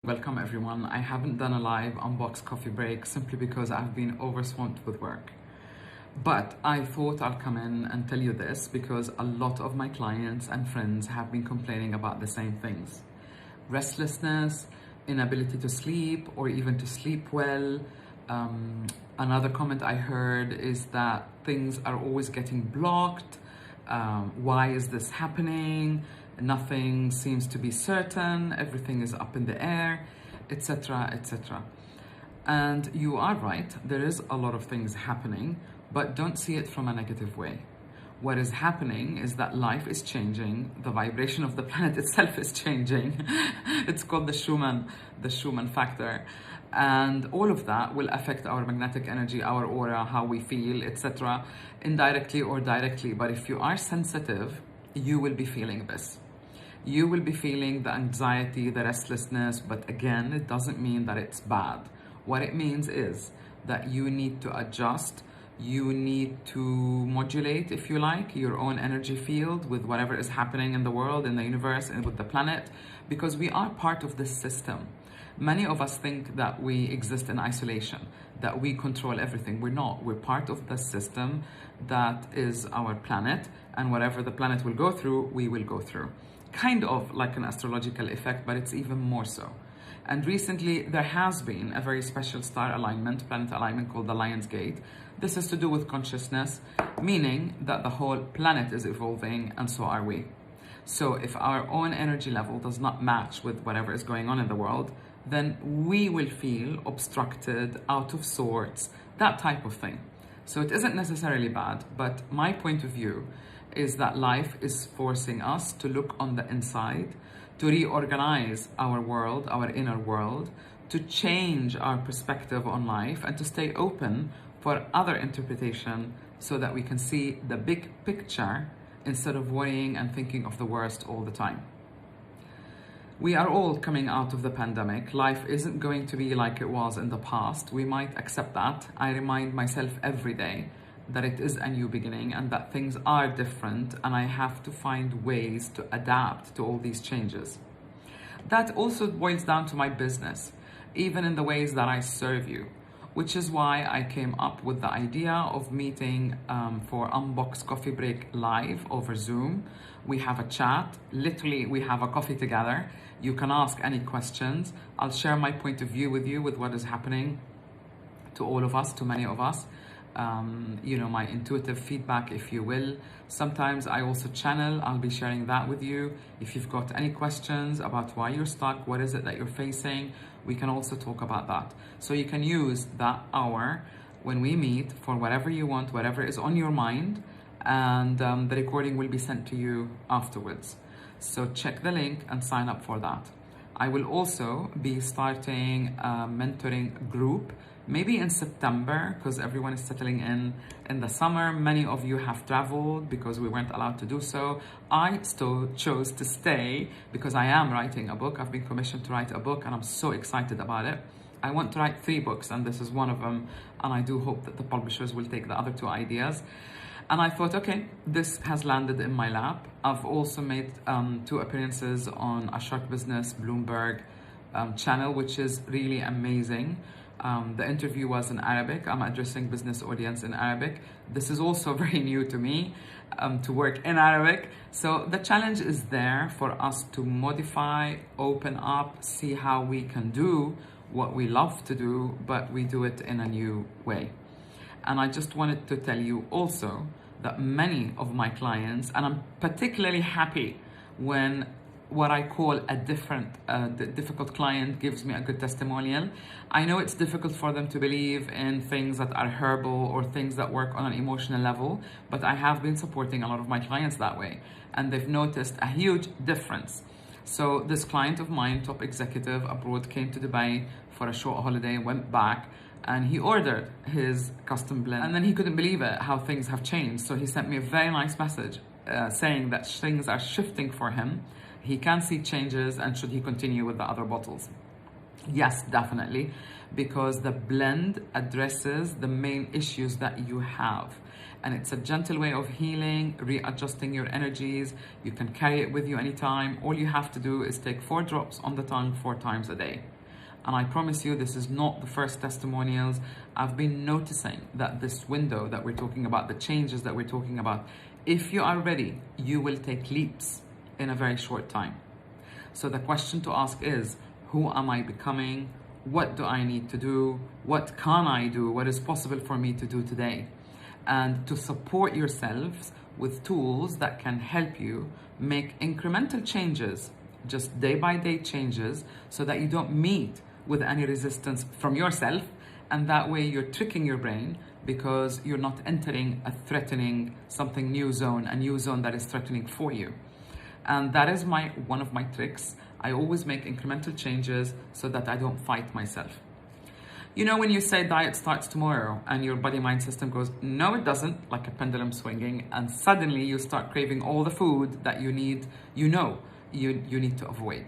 Welcome everyone. I haven't done a live unbox coffee break simply because I've been overswamped with work. But I thought I'll come in and tell you this because a lot of my clients and friends have been complaining about the same things. Restlessness, inability to sleep or even to sleep well. Another comment I heard is that things are always getting blocked. Why is this happening? Nothing seems to be certain, everything is up in the air, etc., etc. And you are right, there is a lot of things happening, but don't see it from a negative way. What is happening is that life is changing, the vibration of the planet itself is changing. It's called the Schumann factor. And all of that will affect our magnetic energy, our aura, how we feel, etc., indirectly or directly. But if you are sensitive, you will be feeling this. You will be feeling the anxiety, the restlessness, but again, it doesn't mean that it's bad. What it means is that you need to adjust, you need to modulate, if you like, your own energy field with whatever is happening in the world, in the universe, and with the planet, because we are part of this system. Many of us think that we exist in isolation, that we control everything. We're not. We're part of the system that is our planet, and whatever the planet will go through, we will go through. Kind of like an astrological effect, but it's even more so. And recently, there has been a very special star alignment, planet alignment called the Lion's Gate. This is to do with consciousness, meaning that the whole planet is evolving, and so are we. So if our own energy level does not match with whatever is going on in the world, then we will feel obstructed, out of sorts, that type of thing. So it isn't necessarily bad, but my point of view is that life is forcing us to look on the inside, to reorganize our world, our inner world, to change our perspective on life, and to stay open for other interpretation so that we can see the big picture instead of worrying and thinking of the worst all the time. We are all coming out of the pandemic. Life isn't going to be like it was in the past. We might accept that. I remind myself every day that it is a new beginning and that things are different, and I have to find ways to adapt to all these changes. That also boils down to my business, even in the ways that I serve you, which is why I came up with the idea of meeting for Unbox Coffee Break live over Zoom. We have a chat, literally we have a coffee together. You can ask any questions. I'll share my point of view with you with what is happening to all of us, to many of us. My intuitive feedback, if you will. Sometimes I also channel, I'll be sharing that with you. If you've got any questions about why you're stuck, what is it that you're facing, we can also talk about that. So you can use that hour when we meet for whatever you want, whatever is on your mind, and the recording will be sent to you afterwards. So check the link and sign up for that. I will also be starting a mentoring group, maybe in September, because everyone is settling in the summer. Many of you have traveled because we weren't allowed to do so. I still chose to stay because I am writing a book. I've been commissioned to write a book and I'm so excited about it. I want to write 3 books and this is one of them, and I do hope that the publishers will take the other 2 ideas. And I thought, okay, this has landed in my lap. I've also made 2 appearances on a Shark Business Bloomberg channel, which is really amazing. The interview was in Arabic. I'm addressing business audience in Arabic. This is also very new to me, to work in Arabic. So the challenge is there for us to modify, open up, see how we can do what we love to do, but we do it in a new way. And I just wanted to tell you also that many of my clients, and I'm particularly happy when what I call a difficult client gives me a good testimonial. I know it's difficult for them to believe in things that are herbal or things that work on an emotional level, but I have been supporting a lot of my clients that way, and they've noticed a huge difference. So this client of mine, top executive abroad, came to Dubai for a short holiday, went back, and he ordered his custom blend, and then he couldn't believe it, how things have changed. So he sent me a very nice message saying that things are shifting for him. He can see changes, and should he continue with the other bottles. Yes, definitely, because the blend addresses the main issues that you have. And it's a gentle way of healing, readjusting your energies. You can carry it with you anytime. All you have to do is take 4 drops on the tongue 4 times a day. And I promise you, this is not the first testimonials. I've been noticing that this window that we're talking about, the changes that we're talking about, if you are ready, you will take leaps in a very short time. So the question to ask is, who am I becoming? What do I need to do? What can I do? What is possible for me to do today? And to support yourselves with tools that can help you make incremental changes, just day by day changes, so that you don't meet with any resistance from yourself. And that way you're tricking your brain, because you're not entering a threatening, something new zone, a new zone that is threatening for you. And that is one of my tricks. I always make incremental changes so that I don't fight myself. You know, when you say diet starts tomorrow and your body-mind system goes, no, it doesn't, like a pendulum swinging, and suddenly you start craving all the food that you need, you need to avoid.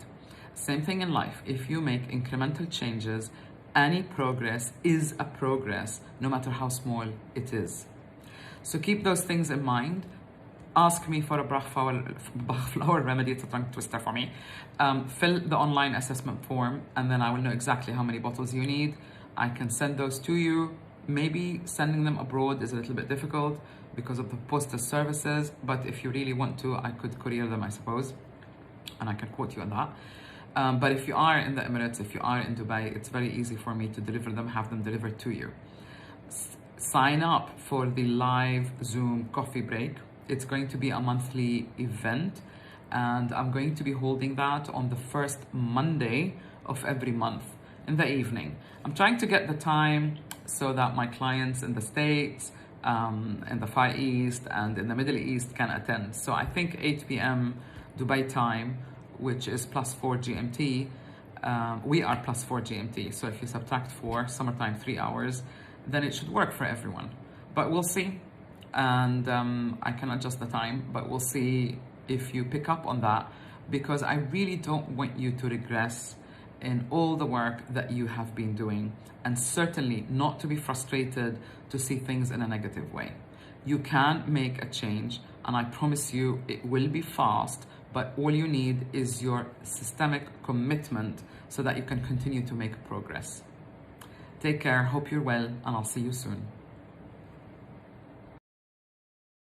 Same thing in life. If you make incremental changes, any progress is a progress, no matter how small it is. So keep those things in mind. Ask me for a Bach flower remedy. It's a tongue twister for me. Fill the online assessment form, and then I will know exactly how many bottles you need. I can send those to you. Maybe sending them abroad is a little bit difficult because of the postal services, but if you really want to, I could courier them, I suppose, and I can quote you on that. But if you are in the Emirates, if you are in Dubai, it's very easy for me to deliver them, have them delivered to you. Sign up for the live Zoom coffee break. It's going to be a monthly event, and I'm going to be holding that on the first Monday of every month in the evening. I'm trying to get the time so that my clients in the States, in the Far East, and in the Middle East can attend. So I think 8 p.m. Dubai time, which is +4 GMT, we are +4 GMT. So if you subtract 4, summertime 3 hours, then it should work for everyone. But we'll see. And I can adjust the time, but we'll see if you pick up on that, because I really don't want you to regress in all the work that you have been doing, and certainly not to be frustrated to see things in a negative way. You can make a change, and I promise you it will be fast, but all you need is your systemic commitment so that you can continue to make progress. Take care, hope you're well, and I'll see you soon.